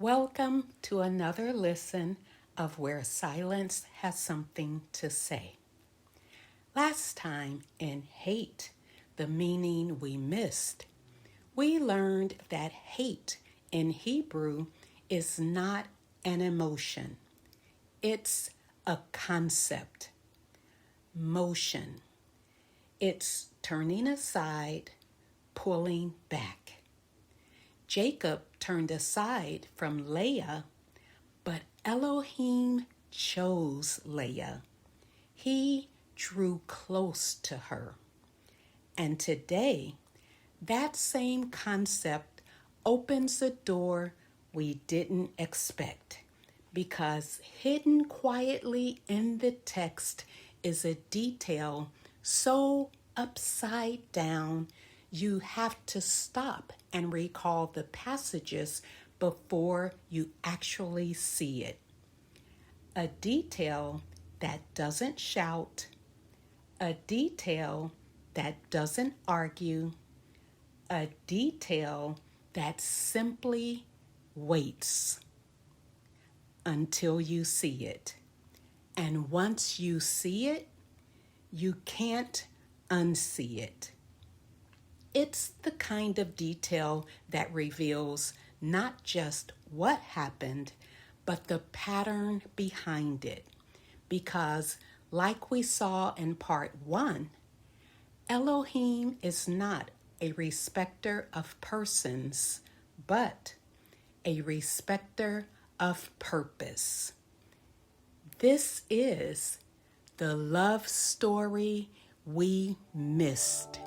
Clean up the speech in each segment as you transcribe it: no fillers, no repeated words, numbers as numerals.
Welcome to another listen of Where Silence Has Something to Say. Last time in Hate, the meaning we missed, we learned that hate in Hebrew is not an emotion. It's a concept, motion. It's turning aside, pulling back. Jacob turned aside from Leah, but Elohim chose Leah. He drew close to her. And today, that same concept opens a door we didn't expect, because hidden quietly in the text is a detail so upside down you have to stop and recall the passages before you actually see it. A detail that doesn't shout, a detail that doesn't argue, a detail that simply waits until you see it. And once you see it, you can't unsee it. It's the kind of detail that reveals not just what happened, but the pattern behind it. Because, like we saw in part 1, Elohim is not a respecter of persons, but a respecter of purpose. This is the love story we missed.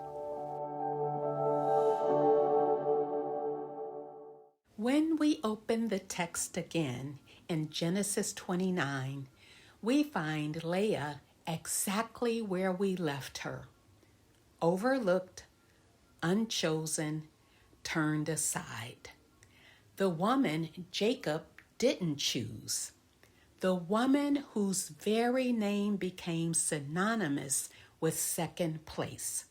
When we open the text again in Genesis 29, we find Leah exactly where we left her. Overlooked, unchosen, turned aside. The woman Jacob didn't choose. The woman whose very name became synonymous with second place.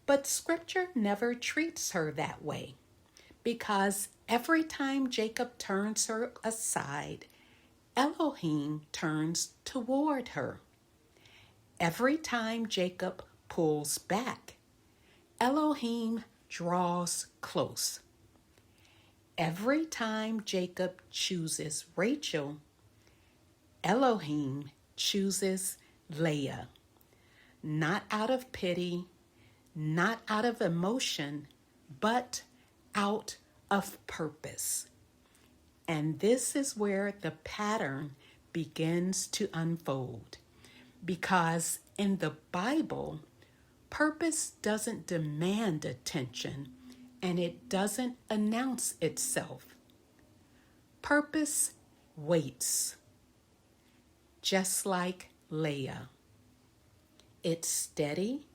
But Scripture never treats her that way, because every time Jacob turns her aside, Elohim turns toward her. Every time Jacob pulls back, Elohim draws close. Every time Jacob chooses Rachel, Elohim chooses Leah. Not out of pity, not out of emotion, but out of purpose. And this is where the pattern begins to unfold. Because in the Bible, purpose doesn't demand attention, and it doesn't announce itself. Purpose waits, just like Leah. It's steady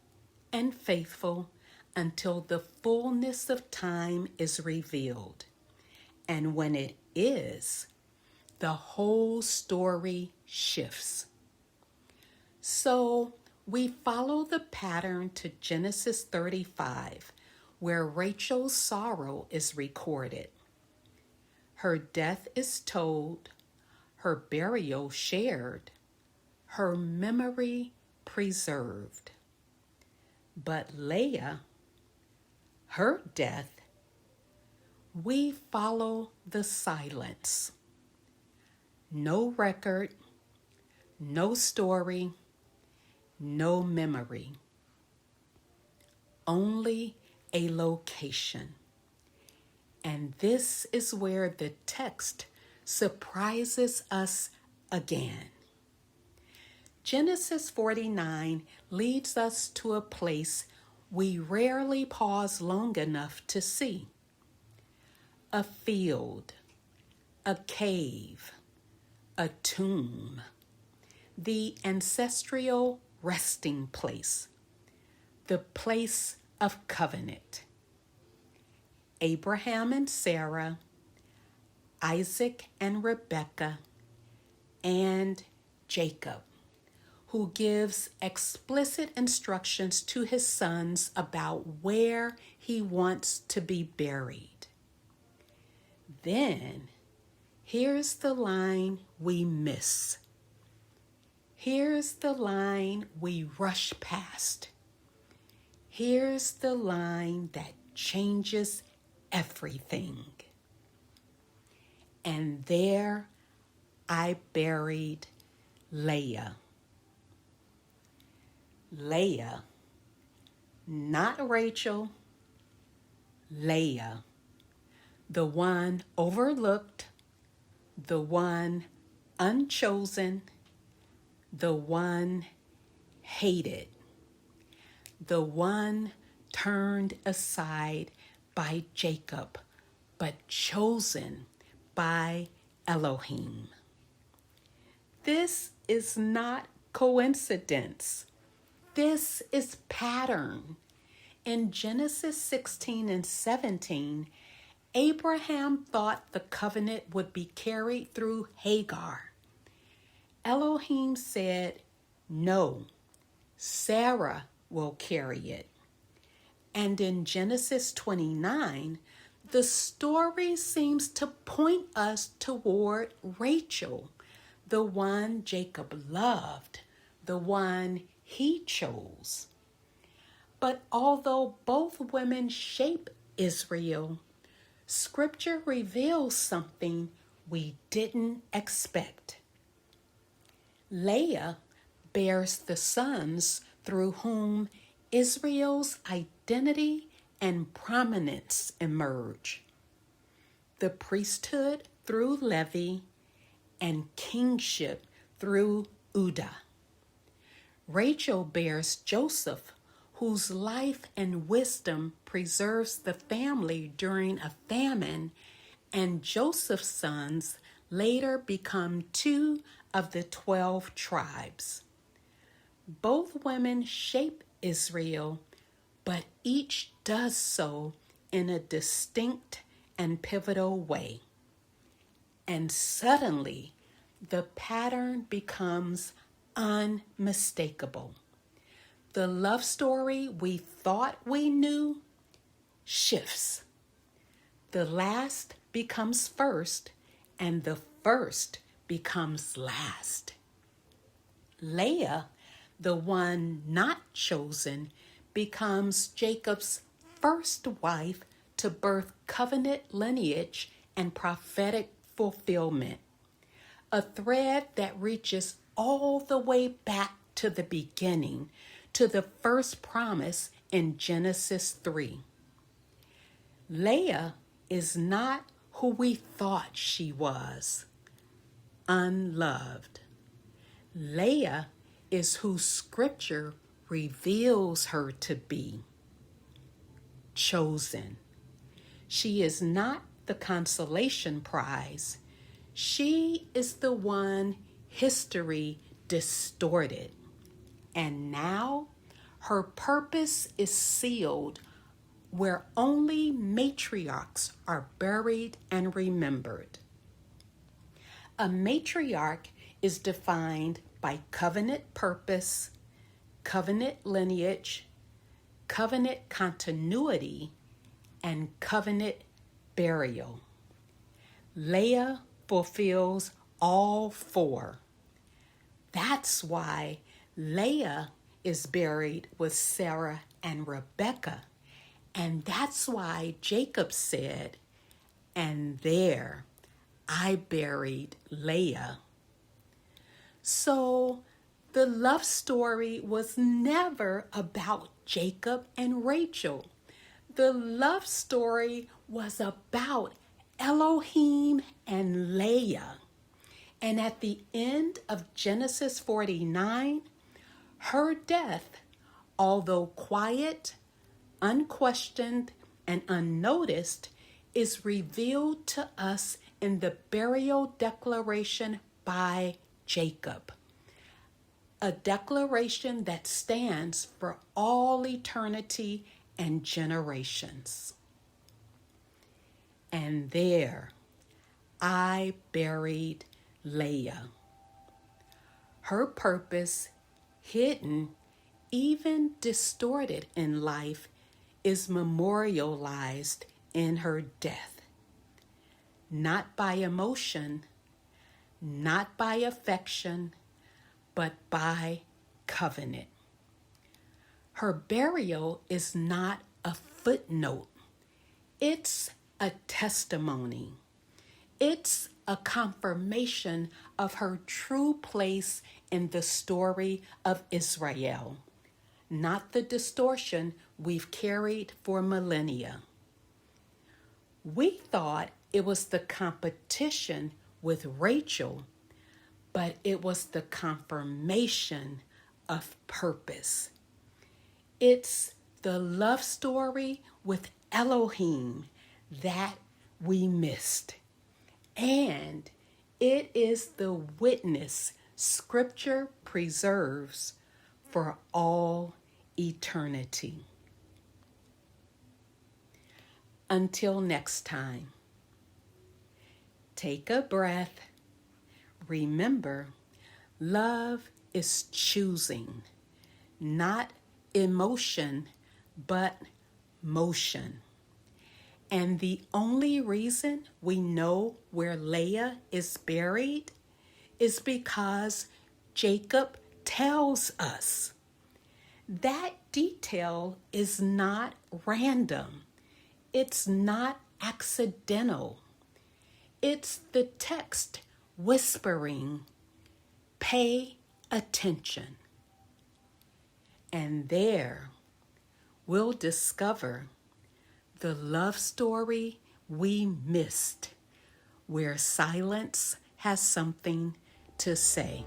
and faithful until the fullness of time is revealed. And when it is, the whole story shifts. So we follow the pattern to Genesis 35, where Rachel's sorrow is recorded. Her death is told, her burial shared, her memory preserved. But Leah, her death, we follow the silence. No record, no story, no memory. Only a location. And this is where the text surprises us again. Genesis 49 leads us to a place we rarely pause long enough to see. A field, a cave, a tomb, the ancestral resting place, the place of covenant. Abraham and Sarah, Isaac and Rebekah, and Jacob, who gives explicit instructions to his sons about where he wants to be buried. Then Here's the line we miss. Here's the line we rush past. Here's the line that changes everything. And there I buried Leah. Leah, not Rachel, Leah, the one overlooked, the one unchosen, the one hated, the one turned aside by Jacob, but chosen by Elohim. This is not coincidence. This is pattern. In Genesis 16 and 17, Abraham thought the covenant would be carried through Hagar. Elohim said, no, Sarah will carry it. And in Genesis 29, the story seems to point us toward Rachel, the one Jacob loved, the one he chose. But although both women shape Israel, Scripture reveals something we didn't expect. Leah bears the sons through whom Israel's identity and prominence emerge. The priesthood through Levi and kingship through Judah. Rachel bears Joseph, whose life and wisdom preserves the family during a famine, and Joseph's sons later become 2 of the 12 tribes. Both women shape Israel, but each does so in a distinct and pivotal way. And suddenly, the pattern becomes unmistakable. The love story we thought we knew shifts. The last becomes first, and the first becomes last. Leah, the one not chosen, becomes Jacob's first wife to birth covenant lineage and prophetic fulfillment, a thread that reaches all the way back to the beginning, to the first promise in Genesis 3. Leah is not who we thought she was, unloved. Leah is who Scripture reveals her to be, chosen. She is not the consolation prize. She is the one history distorted. And now her purpose is sealed where only matriarchs are buried and remembered. A matriarch is defined by covenant purpose, covenant lineage, covenant continuity, and covenant burial. Leah fulfills all 4. That's why Leah is buried with Sarah and Rebekah. And that's why Jacob said, and there I buried Leah. So the love story was never about Jacob and Rachel. The love story was about Elohim and Leah. And at the end of Genesis 49, her death, although quiet, unquestioned, and unnoticed, is revealed to us in the burial declaration by Jacob, a declaration that stands for all eternity and generations. And there I buried Leah. Her purpose, hidden, even distorted in life, is memorialized in her death. not by emotion, not by affection, but by covenant. Her burial is not a footnote. It's a testimony. It's a confirmation of her true place in the story of Israel, not the distortion we've carried for millennia. We thought it was the competition with Rachel, but it was the confirmation of purpose. It's the love story with Elohim that we missed. And it is the witness Scripture preserves for all eternity. Until next time, take a breath. Remember, love is choosing, not emotion, but motion. And the only reason we know where Leah is buried is because Jacob tells us. That detail is not random. It's not accidental. It's the text whispering, pay attention. And there we'll discover the love story we missed, where silence has something to say.